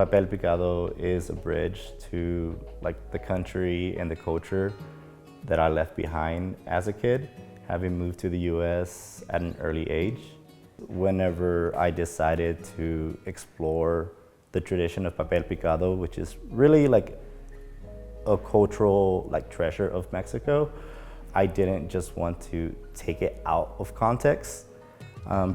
Papel Picado is a bridge to like the country and the culture that I left behind as a kid, having moved to the US at an early age. Whenever I decided to explore the tradition of Papel Picado, which is really like a cultural like treasure of Mexico, I didn't just want to take it out of context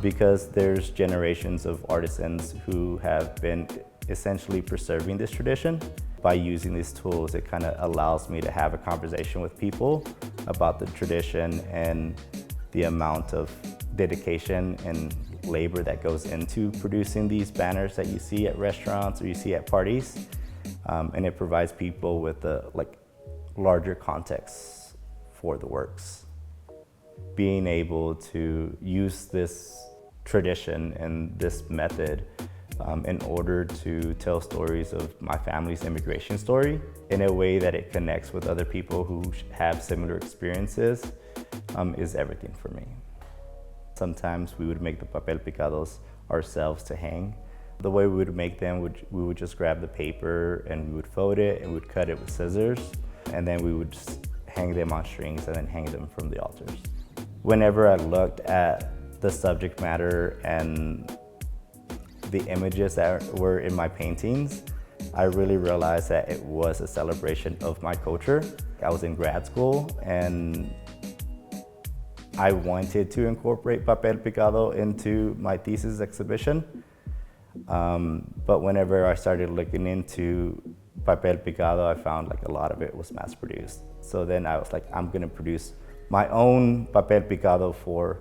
because there's generations of artisans who have been essentially preserving this tradition. By using these tools, it kind of allows me to have a conversation with people about the tradition and the amount of dedication and labor that goes into producing these banners that you see at restaurants or you see at parties. And it provides people with a larger context for the works. Being able to use this tradition and this method in order to tell stories of my family's immigration story in a way that it connects with other people who have similar experiences is everything for me. Sometimes we would make the papel picados ourselves to hang. The way we would make them, we would just grab the paper and we would fold it and we would cut it with scissors, and then we would just hang them on strings and then hang them from the altars. Whenever I looked at the subject matter and the images that were in my paintings, I really realized that it was a celebration of my culture. I was in grad school and I wanted to incorporate Papel Picado into my thesis exhibition. But whenever I started looking into Papel Picado, I found like a lot of it was mass produced. So then I was like, I'm gonna produce my own Papel Picado for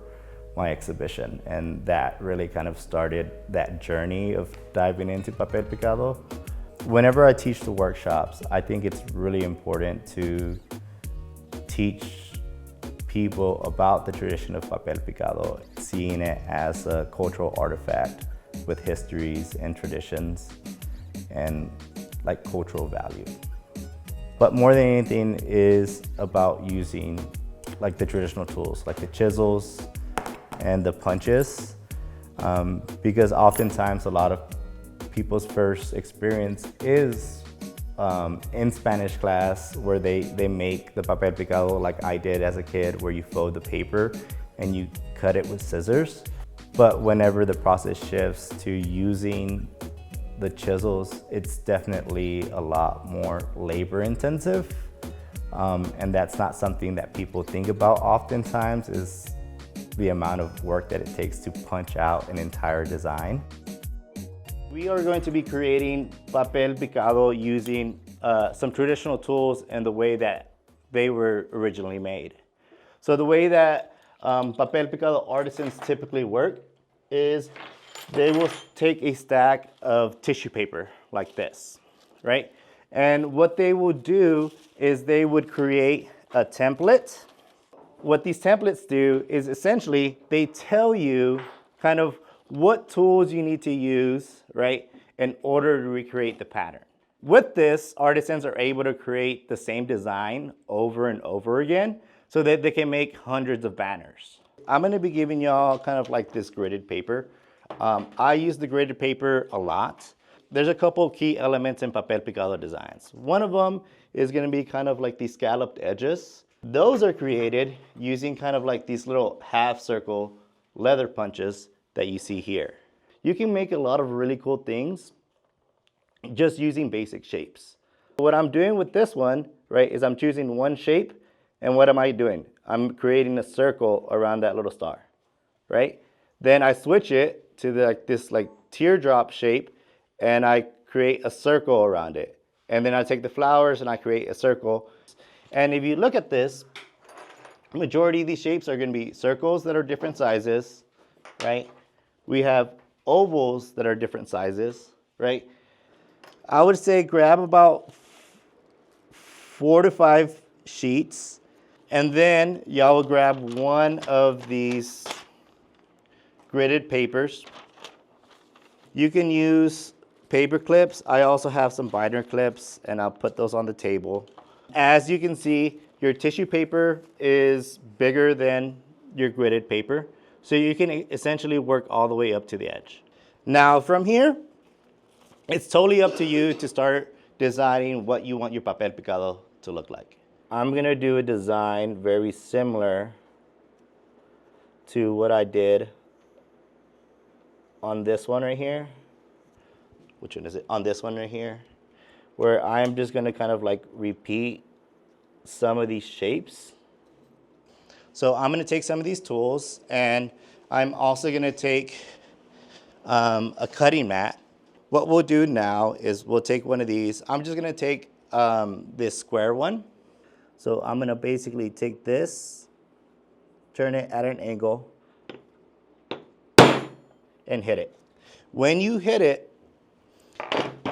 my exhibition. And that really kind of started that journey of diving into Papel Picado. Whenever I teach the workshops, I think it's really important to teach people about the tradition of Papel Picado, seeing it as a cultural artifact with histories and traditions and like cultural value. But more than anything is about using like the traditional tools, like the chisels and the punches, because oftentimes a lot of people's first experience is in Spanish class where they make the Papel Picado like I did as a kid, where you fold the paper and you cut it with scissors. But whenever the process shifts to using the chisels, it's definitely a lot more labor intensive. And that's not something that people think about oftentimes, is the amount of work that it takes to punch out an entire design. We are going to be creating Papel Picado using some traditional tools and the way that they were originally made. So the way that Papel Picado artisans typically work is they will take a stack of tissue paper like this, right? And what they will do is they would create a template. What these templates do is essentially they tell you kind of what tools you need to use, right, in order to recreate the pattern. With this, artisans are able to create the same design over and over again so that they can make hundreds of banners. I'm gonna be giving y'all kind of like this gridded paper. I use the gridded paper a lot. There's a couple of key elements in Papel Picado designs. One of them is gonna be kind of like these scalloped edges. Those are created using kind of like these little half circle leather punches that you see here. You can make a lot of really cool things just using basic shapes. What I'm doing with this one, right, is I'm choosing one shape, and what am I doing? I'm creating a circle around that little star, right? Then I switch it to this teardrop shape, and I create a circle around it. And then I take the flowers and I create a circle. And if you look at this, the majority of these shapes are going to be circles that are different sizes, right? We have ovals that are different sizes, right? I would say grab about 4 to 5 sheets, and then y'all will grab one of these gridded papers. You can use paper clips. I also have some binder clips, and I'll put those on the table. As you can see, your tissue paper is bigger than your gridded paper, so you can essentially work all the way up to the edge. Now from here, It's totally up to you to start designing what you want your Papel Picado to look like. I'm gonna do a design very similar to what I did on this one right here. Which one is it? On this one right here, where I'm just gonna kind of like repeat some of these shapes. So I'm gonna take some of these tools, and I'm also gonna take a cutting mat. What we'll do now is we'll take one of these. I'm just gonna take this square one. So I'm gonna basically take this, turn it at an angle, and hit it. When you hit it,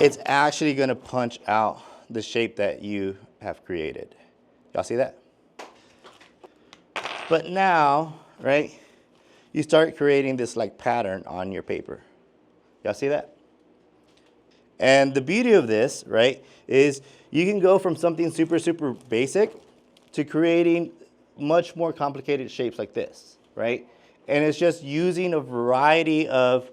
it's actually gonna punch out the shape that you have created. Y'all see that? But now, right, you start creating this like pattern on your paper. Y'all see that? And the beauty of this, right, is you can go from something super, super basic to creating much more complicated shapes like this, right? And it's just using a variety of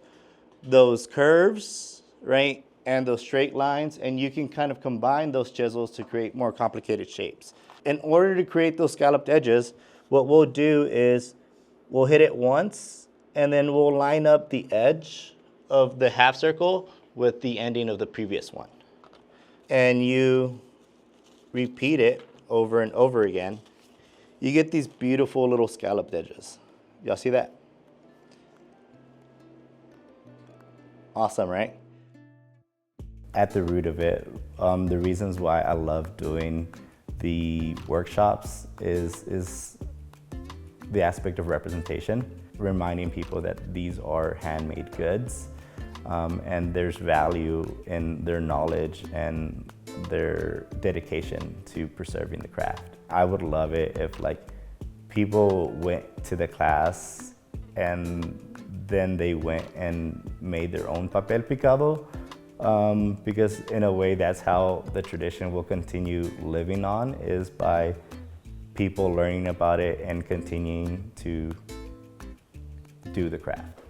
those curves, right, and those straight lines, and you can kind of combine those chisels to create more complicated shapes. In order to create those scalloped edges, what we'll do is we'll hit it once, and then we'll line up the edge of the half circle with the ending of the previous one. And you repeat it over and over again. You get these beautiful little scalloped edges. Y'all see that? Awesome, right? At the root of it, the reasons why I love doing the workshops is the aspect of representation, reminding people that these are handmade goods, and there's value in their knowledge and their dedication to preserving the craft. I would love it if like people went to the class and then they went and made their own Papel Picado, because in a way that's how the tradition will continue living on, is by people learning about it and continuing to do the craft.